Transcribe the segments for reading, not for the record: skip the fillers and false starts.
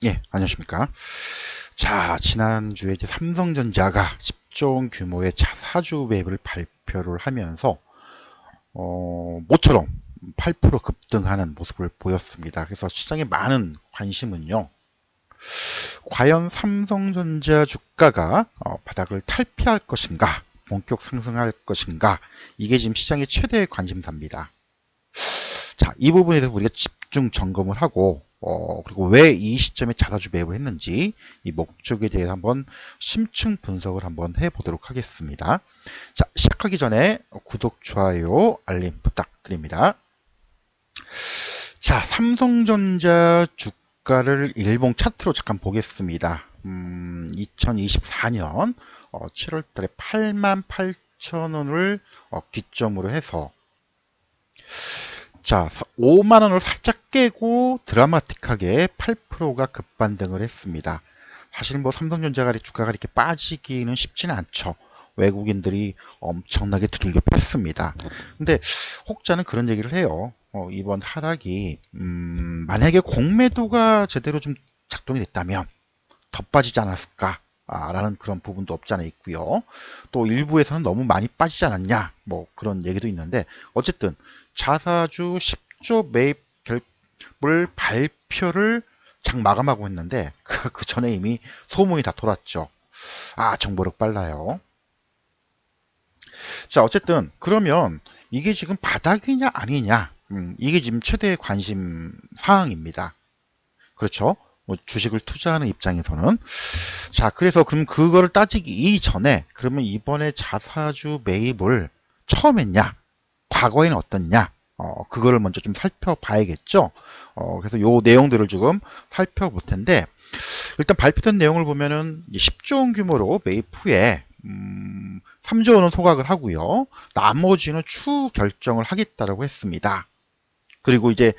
예, 안녕하십니까. 자, 지난주에 이제 삼성전자가 10조 원 규모의 자사주 매입을 발표를 하면서, 모처럼 8% 급등하는 모습을 보였습니다. 그래서 시장의 많은 관심은요, 과연 삼성전자 주가가 바닥을 탈피할 것인가, 본격 상승할 것인가, 이게 지금 시장의 최대의 관심사입니다. 자, 이 부분에 대해서 우리가 집중 점검을 하고, 그리고 왜 이 시점에 자사주 매입을 했는지, 이 목적에 대해서 한번 심층 분석을 한번 해보도록 하겠습니다. 자, 시작하기 전에 구독, 좋아요, 알림 부탁드립니다. 자, 삼성전자 주가를 일봉 차트로 잠깐 보겠습니다. 2024년 7월 달에 88,000원을 기점으로 해서 자, 5만 원을 살짝 깨고 드라마틱하게 8%가 급반등을 했습니다. 사실 뭐 삼성전자가 주가가 이렇게 빠지기는 쉽지는 않죠. 외국인들이 엄청나게 두들겨 팼습니다. 근데 혹자는 그런 얘기를 해요. 이번 하락이 만약에 공매도가 제대로 좀 작동이 됐다면 더 빠지지 않았을까? 라는 그런 부분도 없지 않아 있고요. 또 일부에서는 너무 많이 빠지지 않았냐? 뭐 그런 얘기도 있는데 어쨌든 자사주 10조 매입 결을 발표를 장 마감하고 했는데 그 전에 이미 소문이 다 돌았죠. 아, 정보력 빨라요. 자, 어쨌든 그러면 이게 지금 바닥이냐 아니냐? 이게 지금 최대의 관심 사항입니다. 그렇죠? 뭐 주식을 투자하는 입장에서는 자, 그래서 그럼 그거를 따지기 이전에 그러면 이번에 자사주 매입을 처음 했냐? 과거에는 어떻냐? 그거를 먼저 좀 살펴봐야겠죠. 그래서 요 내용들을 조금 살펴볼 텐데 일단 발표된 내용을 보면은 10조 원 규모로 매입 후에 3조 원은 소각을 하고요. 나머지는 추후 결정을 하겠다라고 했습니다. 그리고 이제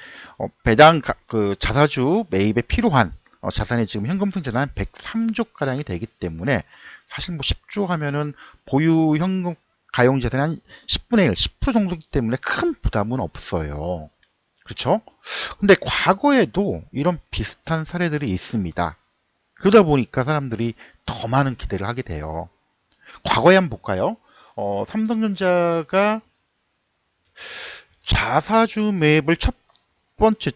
배당 그 자사주 매입에 필요한 자산이 지금 현금 승자는 한 103조 가량이 되기 때문에 사실 뭐 10조 하면은 보유 현금 가용 자산이 한 10분의 1, 10% 정도이기 때문에 큰 부담은 없어요. 그렇죠? 근데 과거에도 이런 비슷한 사례들이 있습니다. 그러다 보니까 사람들이 더 많은 기대를 하게 돼요. 과거에 한번 볼까요? 삼성전자가 자사주 매입을 첫 번째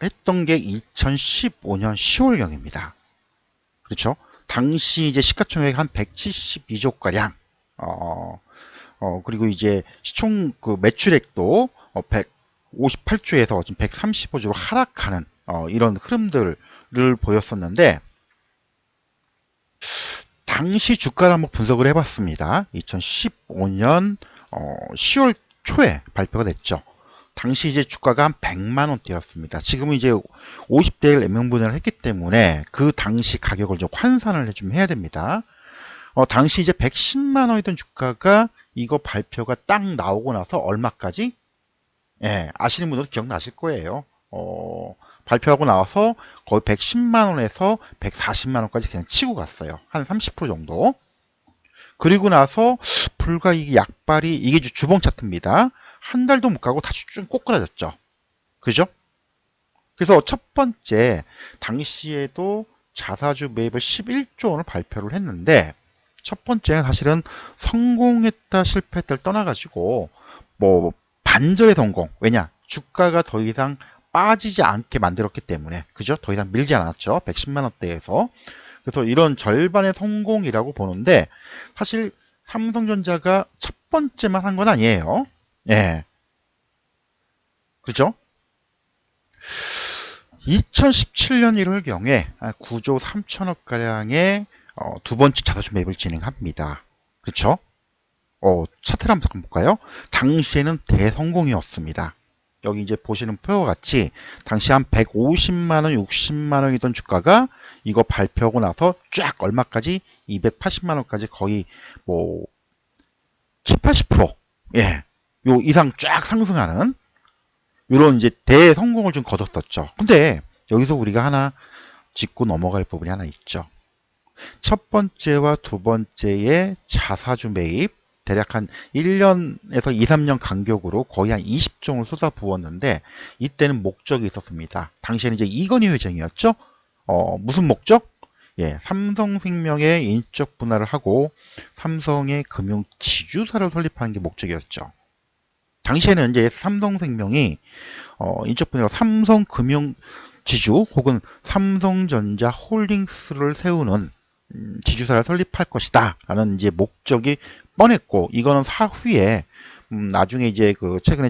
했던 게 2015년 10월경입니다. 그렇죠? 당시 이제 시가총액 한 172조가량, 그리고 이제 시총 그 매출액도 158조에서 지금 135조로 하락하는 이런 흐름들을 보였었는데, 당시 주가를 한번 분석을 해봤습니다. 2015년 10월 초에 발표가 됐죠. 당시 이제 주가가 한 100만 원대였습니다. 지금은 이제 50대 1 애명분해를 했기 때문에 그 당시 가격을 좀 환산을 좀 해야 됩니다. 당시 이제 110만 원이던 주가가 이거 발표가 딱 나오고 나서 얼마까지? 예, 아시는 분들은 기억나실 거예요. 발표하고 나와서 거의 110만 원에서 140만 원까지 그냥 치고 갔어요. 한 30% 정도. 그리고 나서 불과 이게 약발이 이게 주봉 차트입니다. 한 달도 못 가고 다시 쭉 꼬꾸라졌죠. 그죠? 그래서 첫 번째 당시에도 자사주 매입을 11조 원을 발표를 했는데 첫 번째는 사실은 성공했다 실패했다를 떠나가지고 뭐 반절의 성공. 왜냐? 주가가 더 이상 빠지지 않게 만들었기 때문에 그죠? 더 이상 밀지 않았죠. 110만 원대에서. 그래서 이런 절반의 성공이라고 보는데 사실 삼성전자가 첫 번째만 한 건 아니에요. 예. 그죠? 2017년 1월경에 9조 3천억 가량의 두 번째 자사주 매입을 진행합니다. 그렇죠? 차트를 한번 잠깐 볼까요? 당시에는 대성공이었습니다. 여기 이제 보시는 표와 같이 당시 한 150만 원, 60만 원이던 주가가 이거 발표하고 나서 쫙 얼마까지 280만 원까지 거의 뭐 7, 80% 예. 요 이상 쫙 상승하는 이런 이제 대성공을 좀 거뒀었죠. 근데 여기서 우리가 하나 짚고 넘어갈 부분이 하나 있죠. 첫 번째와 두 번째의 자사주 매입 대략 한 1년에서 2, 3년 간격으로 거의 한 20종을 쏟아부었는데 이때는 목적이 있었습니다. 당시에는 이제 이건희 회장이었죠. 무슨 목적? 예, 삼성생명의 인적 분할을 하고 삼성의 금융 지주사를 설립하는 게 목적이었죠. 당시에는 이제 삼성생명이 인적 분할로 삼성금융 지주 혹은 삼성전자 홀딩스를 세우는 지주사를 설립할 것이다 라는 이제 목적이 뻔했고, 이거는 사후에 나중에 이제 그 최근에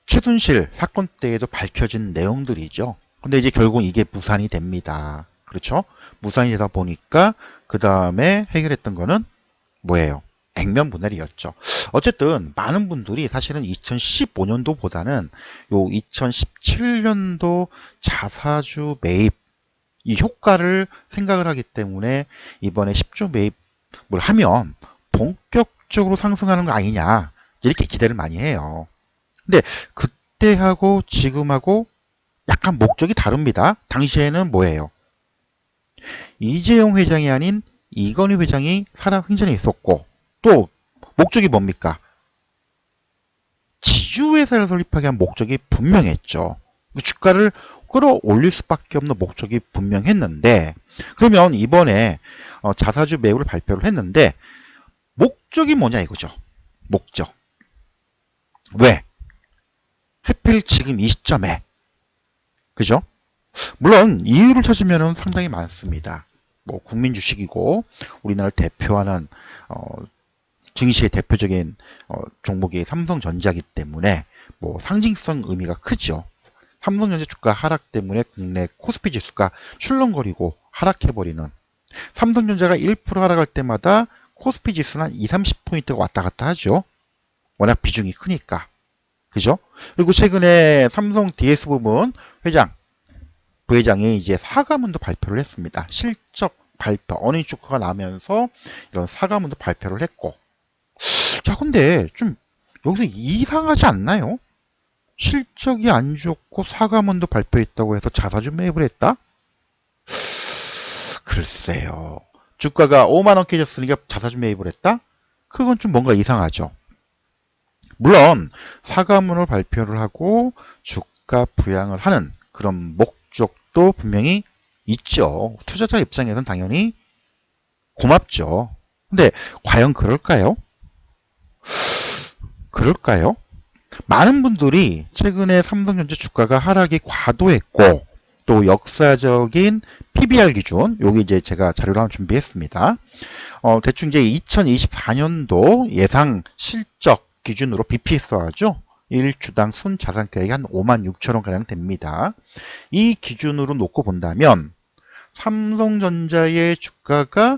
최순실 사건 때에도 밝혀진 내용들이죠. 근데 이제 결국 이게 무산이 됩니다. 그렇죠? 무산이 되다 보니까 그 다음에 해결했던 거는 뭐예요? 액면 분할이었죠. 어쨌든 많은 분들이 사실은 2015년도보다는 요 2017년도 자사주 매입 이 효과를 생각을 하기 때문에 이번에 10조 매입을 하면 본격적으로 상승하는 거 아니냐 이렇게 기대를 많이 해요. 근데 그때하고 지금하고 약간 목적이 다릅니다. 당시에는 뭐예요? 이재용 회장이 아닌 이건희 회장이 산하생전에 있었고, 또 목적이 뭡니까? 지주회사를 설립하기 위한 목적이 분명했죠. 주가를 끌어올릴 수밖에 없는 목적이 분명했는데, 그러면 이번에 자사주 매입을 발표를 했는데 목적이 뭐냐 이거죠. 목적. 왜? 하필 지금 이 시점에. 그죠? 물론 이유를 찾으면 상당히 많습니다. 뭐 국민 주식이고 우리나라를 대표하는 증시의 대표적인 종목이 삼성전자이기 때문에 뭐 상징성 의미가 크죠. 삼성전자 주가 하락 때문에 국내 코스피 지수가 출렁거리고 하락해버리는, 삼성전자가 1% 하락할 때마다 코스피 지수는 한 2, 30포인트가 왔다 갔다 하죠. 워낙 비중이 크니까. 그죠? 그리고 최근에 삼성 DS 부문 부회장이 이제 사과문도 발표를 했습니다. 실적 발표, 어닝 쇼크가 나면서 이런 사과문도 발표를 했고. 자, 근데 좀 여기서 이상하지 않나요? 실적이 안 좋고 사과문도 발표했다고 해서 자사주 매입을 했다? 글쎄요. 주가가 5만원 깨졌으니까 자사주 매입을 했다? 그건 좀 뭔가 이상하죠. 물론 사과문을 발표를 하고 주가 부양을 하는 그런 목적도 분명히 있죠. 투자자 입장에서는 당연히 고맙죠. 근데 과연 그럴까요? 그럴까요? 많은 분들이 최근에 삼성전자 주가가 하락이 과도했고, 또 역사적인 PBR 기준, 여기 이제 제가 자료를 한번 준비했습니다. 대충 이제 2024년도 예상 실적 기준으로 BPS가 하죠. 1주당 순자산가액이 한 56,000원 가량 됩니다. 이 기준으로 놓고 본다면 삼성전자의 주가가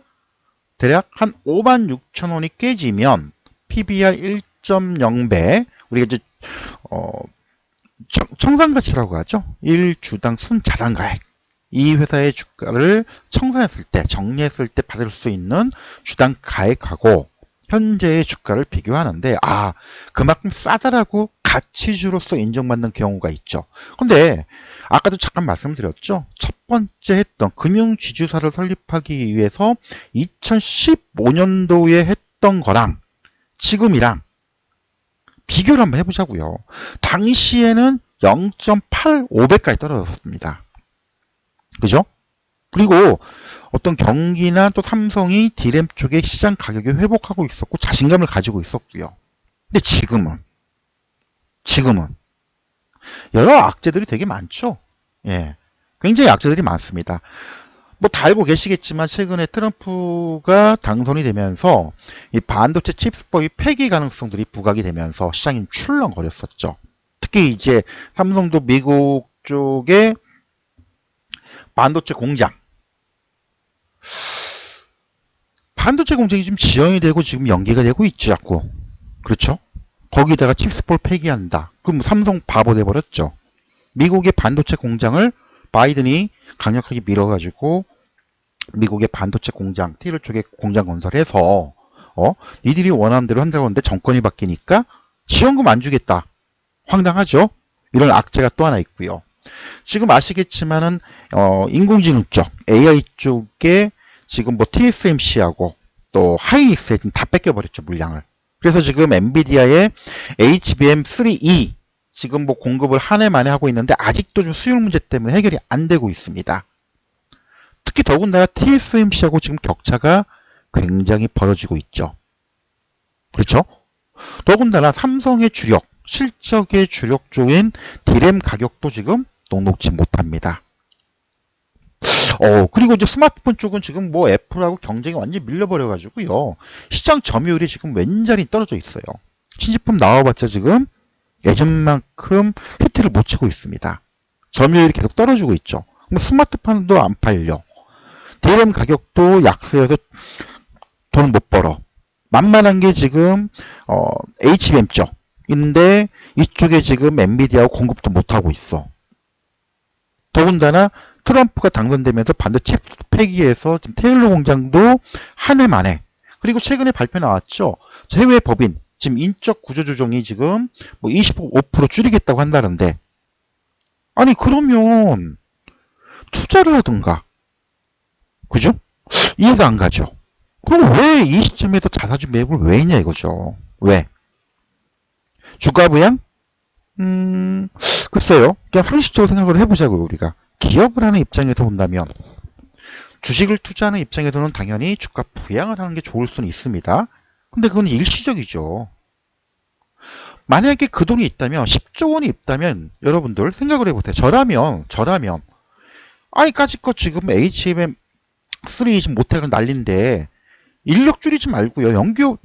대략 한 56,000원이 깨지면 PBR 1.0배, 우리가 이제 청산가치라고 하죠. 1주당 순자산가액. 이 회사의 주가를 청산했을 때, 정리했을 때 받을 수 있는 주당 가액하고 현재의 주가를 비교하는데, 그만큼 싸다라고 가치주로서 인정받는 경우가 있죠. 근데 아까도 잠깐 말씀드렸죠. 첫 번째 했던 금융지주사를 설립하기 위해서 2015년도에 했던 거랑 지금이랑 비교를 한번 해보자고요. 당시에는 0.85배까지 떨어졌습니다. 그죠? 그리고 어떤 경기나 또 삼성이 D램 쪽에 시장 가격이 회복하고 있었고 자신감을 가지고 있었고요. 근데 지금은 여러 악재들이 되게 많죠. 예, 굉장히 악재들이 많습니다. 뭐 다 알고 계시겠지만 최근에 트럼프가 당선이 되면서 이 반도체 칩스법이 폐기 가능성들이 부각이 되면서 시장이 출렁거렸었죠. 특히 이제 삼성도 미국 쪽에 반도체 공장이 지금 지연이 되고 지금 연기가 되고 있죠, 자꾸. 그렇죠? 거기다가 칩스법 폐기한다. 그럼 삼성 바보 돼버렸죠. 미국의 반도체 공장을 바이든이 강력하게 밀어가지고 미국의 반도체 공장, 티를 쪽에 공장 건설해서 니들이 원하는 대로 한다고 하는데 정권이 바뀌니까 지원금 안 주겠다. 황당하죠? 이런 악재가 또 하나 있고요. 지금 아시겠지만은 인공지능 쪽, AI 쪽에 지금 뭐 TSMC하고 또 하이닉스에 다 뺏겨버렸죠, 물량을. 그래서 지금 엔비디아의 HBM3E 지금 뭐 공급을 한 해 만에 하고 있는데 아직도 좀 수율 문제 때문에 해결이 안 되고 있습니다. 특히 더군다나 TSMC하고 지금 격차가 굉장히 벌어지고 있죠. 그렇죠? 더군다나 삼성의 주력, 실적의 주력 쪽인 D램 가격도 지금 녹록지 못합니다. 그리고 이제 스마트폰 쪽은 지금 뭐 애플하고 경쟁이 완전히 밀려버려가지고요. 시장 점유율이 지금 완전히 떨어져 있어요. 신제품 나와봤자 지금 예전만큼 히트를 못 치고 있습니다. 점유율이 계속 떨어지고 있죠. 스마트폰도 안 팔려. DRAM 가격도 약세여서 돈 못 벌어. 만만한 게 지금 HBM 쪽인데 이쪽에 지금 엔비디아하고 공급도 못 하고 있어. 더군다나 트럼프가 당선되면서 반도체 칩 폐기해서 지금 테일러 공장도 한 해 만에 그리고 최근에 발표 나왔죠. 해외 법인 지금 인적 구조 조정이 지금 뭐 25% 줄이겠다고 한다는데 아니 그러면 투자를 하든가 그죠? 이해가 안 가죠. 그럼 왜 이 시점에서 자사주 매입을 왜 했냐 이거죠. 왜? 주가 부양? 글쎄요. 그냥 상식적으로 생각을 해보자고요, 우리가. 기업을 하는 입장에서 본다면, 주식을 투자하는 입장에서는 당연히 주가 부양을 하는 게 좋을 수는 있습니다. 근데 그건 일시적이죠. 만약에 그 돈이 있다면, 10조 원이 있다면, 여러분들 생각을 해보세요. 저라면, 아니, 까짓것 지금 HBM3 지금 못하는 난리인데, 인력 줄이지 말고요.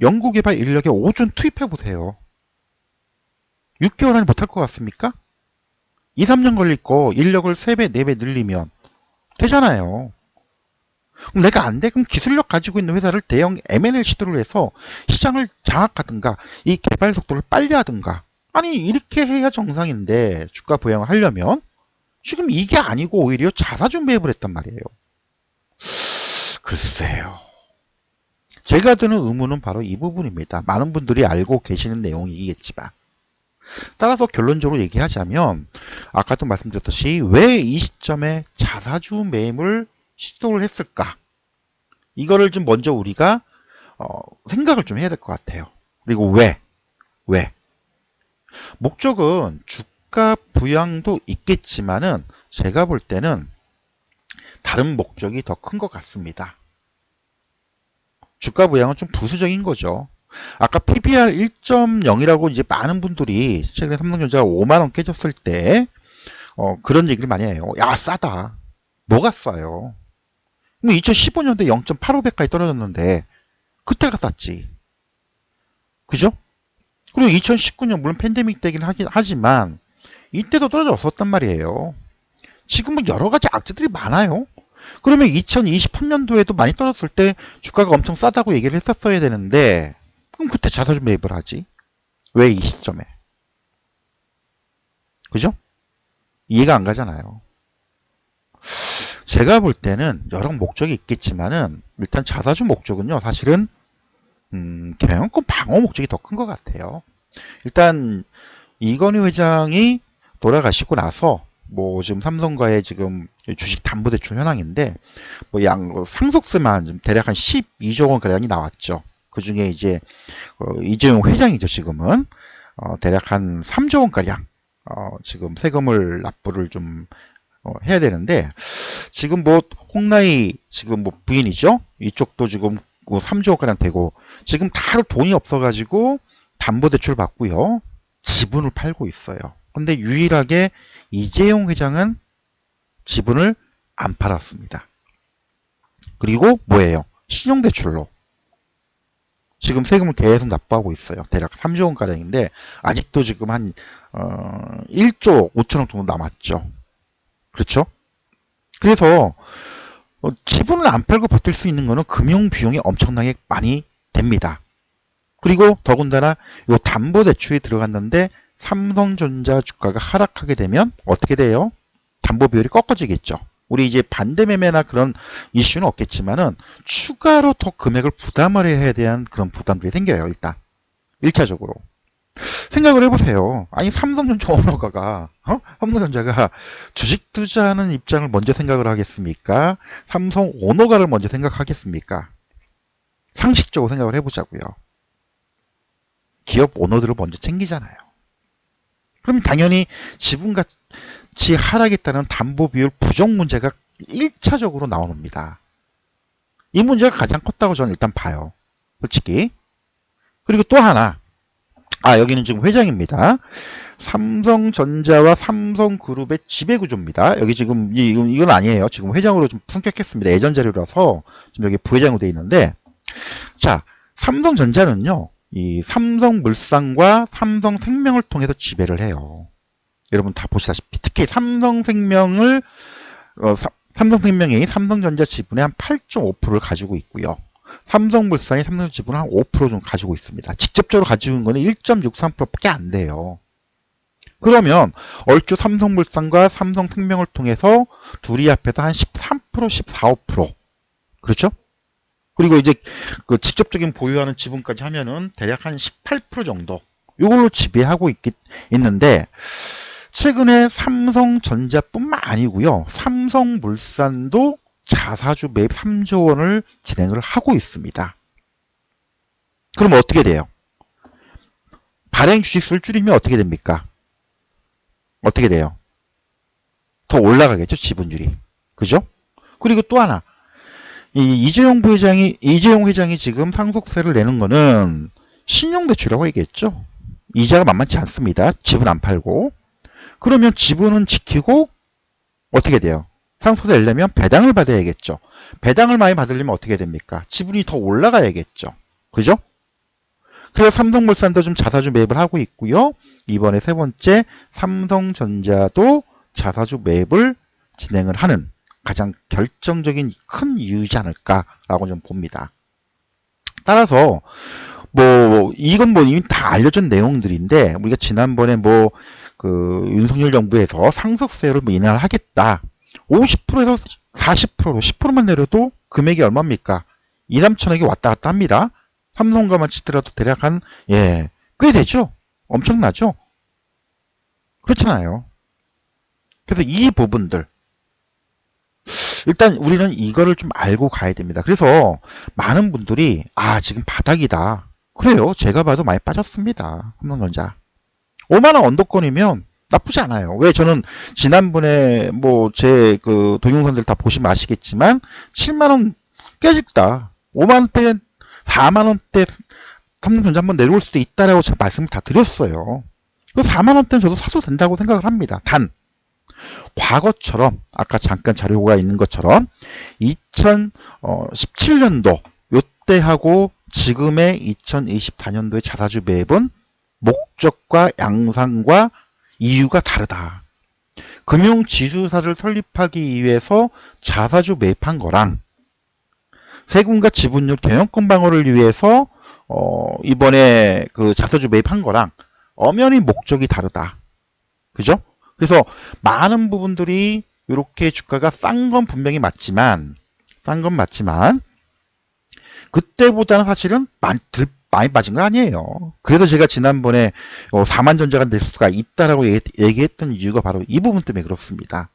연구개발 인력에 5준 투입해보세요. 6개월 안에 못할 것 같습니까? 2, 3년 걸릴 거 인력을 3배, 4배 늘리면 되잖아요. 그럼 내가 안 돼? 그럼 기술력 가지고 있는 회사를 대형 M&A 시도를 해서 시장을 장악하든가 이 개발 속도를 빨리 하든가 아니 이렇게 해야 정상인데 주가 부양을 하려면 지금 이게 아니고 오히려 자사주 매입을 했단 말이에요. 글쎄요. 제가 드는 의문은 바로 이 부분입니다. 많은 분들이 알고 계시는 내용이겠지만 따라서 결론적으로 얘기하자면 아까도 말씀드렸듯이 왜 이 시점에 자사주 매입을 시도를 했을까? 이거를 좀 먼저 우리가 생각을 좀 해야 될 것 같아요. 그리고 왜? 목적은 주가 부양도 있겠지만은 제가 볼 때는 다른 목적이 더 큰 것 같습니다. 주가 부양은 좀 부수적인 거죠. 아까 PBR 1.0이라고 이제 많은 분들이 최근에 삼성전자가 5만원 깨졌을 때 그런 얘기를 많이 해요. 야 싸다. 뭐가 싸요? 2015년도에 0.85배까지 떨어졌는데 그때가 쌌지. 그죠? 그리고 2019년 물론 팬데믹 때긴 하지만 이때도 떨어졌었단 말이에요. 지금은 여러 가지 악재들이 많아요. 그러면 2023년도에도 많이 떨어졌을 때 주가가 엄청 싸다고 얘기를 했었어야 되는데 그럼 그때 자사주 매입을 하지. 왜 이 시점에? 그죠? 이해가 안 가잖아요. 제가 볼 때는 여러 목적이 있겠지만은 일단 자사주 목적은요 사실은 경영권 방어 목적이 더 큰 것 같아요. 일단 이건희 회장이 돌아가시고 나서 뭐 지금 삼성과의 지금 주식 담보대출 현황인데 뭐 상속세만 대략 한 12조 원 가량이 나왔죠. 그 중에 이제 이재용 회장이죠 지금은 대략 한 3조 원 가량 지금 세금을 납부를 좀 해야 되는데 지금 뭐 홍나희 지금 뭐 부인이죠. 이쪽도 지금 3조 가량 되고 지금 다 돈이 없어가지고 담보대출 받고요. 지분을 팔고 있어요. 근데 유일하게 이재용 회장은 지분을 안 팔았습니다. 그리고 뭐예요? 신용대출로 지금 세금을 계속 납부하고 있어요. 대략 3조 원 가량인데 아직도 지금 한 1조 5천억 정도 남았죠. 그렇죠? 그래서 지분을 안 팔고 버틸 수 있는 거는 금융 비용이 엄청나게 많이 됩니다. 그리고 더군다나 이 담보대출이 들어갔는데 삼성전자 주가가 하락하게 되면 어떻게 돼요? 담보 비율이 꺾어지겠죠. 우리 이제 반대매매나 그런 이슈는 없겠지만은 추가로 더 금액을 부담을 해야 되는 그런 부담들이 생겨요. 일단 1차적으로 생각을 해보세요. 아니 삼성전자 오너가가 삼성전자가 주식 투자하는 입장을 먼저 생각을 하겠습니까? 삼성 오너가를 먼저 생각하겠습니까? 상식적으로 생각을 해보자고요. 기업 오너들을 먼저 챙기잖아요. 그럼 당연히 지분가치 하락에 따른 담보비율 부정 문제가 1차적으로 나옵니다. 이 문제가 가장 컸다고 저는 일단 봐요. 솔직히. 그리고 또 하나. 여기는 지금 회장입니다. 삼성전자와 삼성그룹의 지배구조입니다. 여기 지금 이건 아니에요. 지금 회장으로 좀 승격했습니다. 예전 자료라서 지금 여기 부회장으로 되어 있는데, 자, 삼성전자는요, 이 삼성물산과 삼성생명을 통해서 지배를 해요. 여러분 다 보시다시피 특히 삼성생명이 삼성전자 지분의 한 8.5%를 가지고 있고요. 삼성물산이 삼성 지분을 한 5% 좀 가지고 있습니다. 직접적으로 가지고 있는 거는 1.63%밖에 안 돼요. 그러면 얼추 삼성물산과 삼성생명을 통해서 둘이 합해서 한 13%, 14, 5%. 그렇죠? 그리고 이제 그 직접적인 보유하는 지분까지 하면은 대략 한 18% 정도. 이걸로 지배하고 있는데, 최근에 삼성전자뿐만 아니고요. 삼성물산도 자사주 매입 3조 원을 진행을 하고 있습니다. 그럼 어떻게 돼요? 발행 주식수를 줄이면 어떻게 됩니까? 어떻게 돼요? 더 올라가겠죠, 지분율이. 그죠? 그리고 또 하나. 이재용 회장이 지금 상속세를 내는 거는 신용대출이라고 얘기했죠. 이자가 만만치 않습니다. 지분 안 팔고. 그러면 지분은 지키고 어떻게 돼요? 상속세 내려면 배당을 받아야겠죠. 배당을 많이 받으려면 어떻게 됩니까? 지분이 더 올라가야겠죠. 그죠? 그래서 삼성물산도 좀 자사주 매입을 하고 있고요. 이번에 세 번째 삼성전자도 자사주 매입을 진행을 하는 가장 결정적인 큰 이유이지 않을까라고 좀 봅니다. 따라서 이건 이미 다 알려진 내용들인데, 우리가 지난번에 윤석열 정부에서 상속세를 인하를 하겠다. 50%에서 40%로 10%만 내려도 금액이 얼마입니까? 2, 3천억이 왔다 갔다 합니다. 삼성가만 치더라도 대략 꽤 되죠? 엄청나죠? 그렇잖아요. 그래서 이 부분들, 일단 우리는 이거를 좀 알고 가야 됩니다. 그래서 많은 분들이 지금 바닥이다. 그래요. 제가 봐도 많이 빠졌습니다. 삼성전자. 5만원 언더권이면 나쁘지 않아요. 왜 저는 지난번에 제 동영상들 다 보시면 아시겠지만 7만원 깨졌다. 5만원대, 4만원대 삼성전자 한번 내려올 수도 있다라고 제가 말씀을 다 드렸어요. 그 4만원대는 저도 사도 된다고 생각을 합니다. 단 과거처럼 아까 잠깐 자료가 있는 것처럼 2017년도 요때하고 지금의 2024년도의 자사주 매입은 목적과 양상과 이유가 다르다. 금융지주사를 설립하기 위해서 자사주 매입한 거랑 세금과 지분율 경영권 방어를 위해서 이번에 자사주 매입한 거랑 엄연히 목적이 다르다. 그죠? 그래서 많은 부분들이 이렇게 주가가 싼 건 분명히 맞지만 그때보다는 사실은 많이 빠진 건 아니에요. 그래서 제가 지난번에 4만 전자가 될 수가 있다라고 얘기했던 이유가 바로 이 부분 때문에 그렇습니다.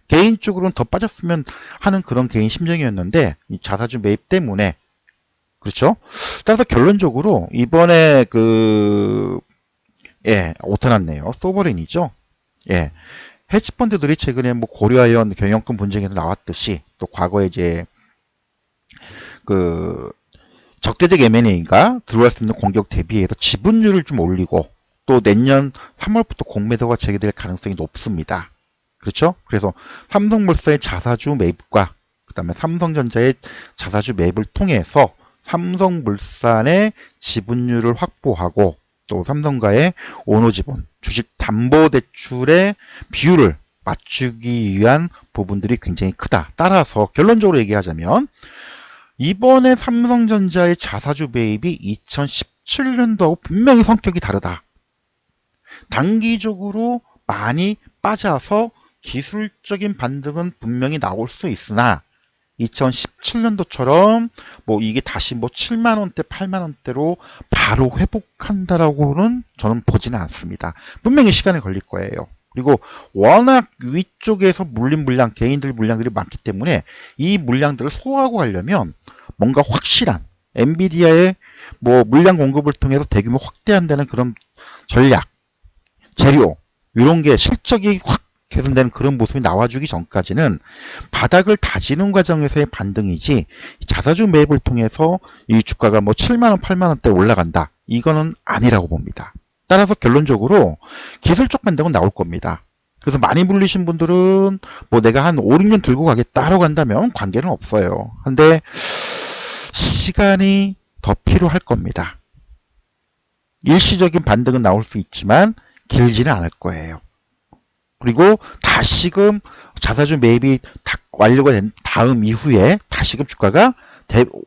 개인적으로는 더 빠졌으면 하는 그런 개인 심정이었는데 이 자사주 매입 때문에 그렇죠? 따라서 결론적으로 이번에 오타 났네요. 소버린이죠. 헤지펀드들이 최근에 고려아연 경영권 분쟁에서 나왔듯이 또 과거에 이제 적대적 M&A가 들어갈 수 있는 공격 대비해서 지분율을 좀 올리고 또 내년 3월부터 공매도가 재개될 가능성이 높습니다. 그렇죠? 그래서 삼성물산의 자사주 매입과 그다음에 삼성전자의 자사주 매입을 통해서 삼성물산의 지분율을 확보하고 또 삼성가의 오너지분, 주식담보대출의 비율을 맞추기 위한 부분들이 굉장히 크다. 따라서 결론적으로 얘기하자면 이번에 삼성전자의 자사주 매입이 2017년도하고 분명히 성격이 다르다. 단기적으로 많이 빠져서 기술적인 반등은 분명히 나올 수 있으나 2017년도처럼 이게 다시 7만원대, 8만원대로 바로 회복한다라고는 저는 보지는 않습니다. 분명히 시간이 걸릴 거예요. 그리고 워낙 위쪽에서 물린 물량, 개인들 물량들이 많기 때문에 이 물량들을 소화하고 가려면 뭔가 확실한 엔비디아의 물량 공급을 통해서 대규모 확대한다는 그런 전략, 재료 이런 게 실적이 확 개선되는 그런 모습이 나와주기 전까지는 바닥을 다지는 과정에서의 반등이지 자사주 매입을 통해서 이 주가가 뭐 7만원, 8만원대 올라간다. 이거는 아니라고 봅니다. 따라서 결론적으로 기술적 반등은 나올 겁니다. 그래서 많이 물리신 분들은 뭐 내가 한 5, 6년 들고 가겠다라고 한다면 관계는 없어요. 근데 시간이 더 필요할 겁니다. 일시적인 반등은 나올 수 있지만 길지는 않을 거예요. 그리고 다시금 자사주 매입이 다 완료가 된 다음 이후에 다시금 주가가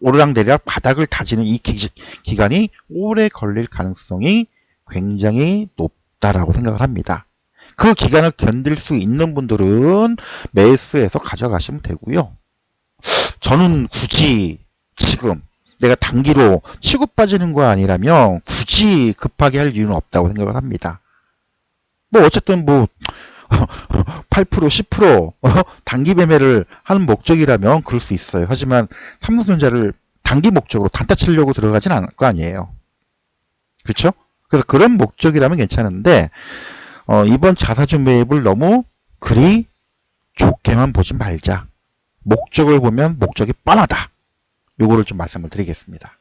오르락내리락 바닥을 다지는 이 기간이 오래 걸릴 가능성이 굉장히 높다라고 생각을 합니다. 그 기간을 견딜 수 있는 분들은 매수해서 가져가시면 되고요. 저는 굳이 지금 내가 단기로 치고 빠지는 거 아니라면 굳이 급하게 할 이유는 없다고 생각을 합니다. 뭐 어쨌든 뭐 8%, 10% 단기 매매를 하는 목적이라면 그럴 수 있어요. 하지만 삼성전자를 단기 목적으로 단타 치려고 들어가진 않을 거 아니에요. 그렇죠? 그래서 그런 목적이라면 괜찮은데 이번 자사주 매입을 너무 그리 좋게만 보지 말자. 목적을 보면 목적이 뻔하다. 요거를 좀 말씀을 드리겠습니다.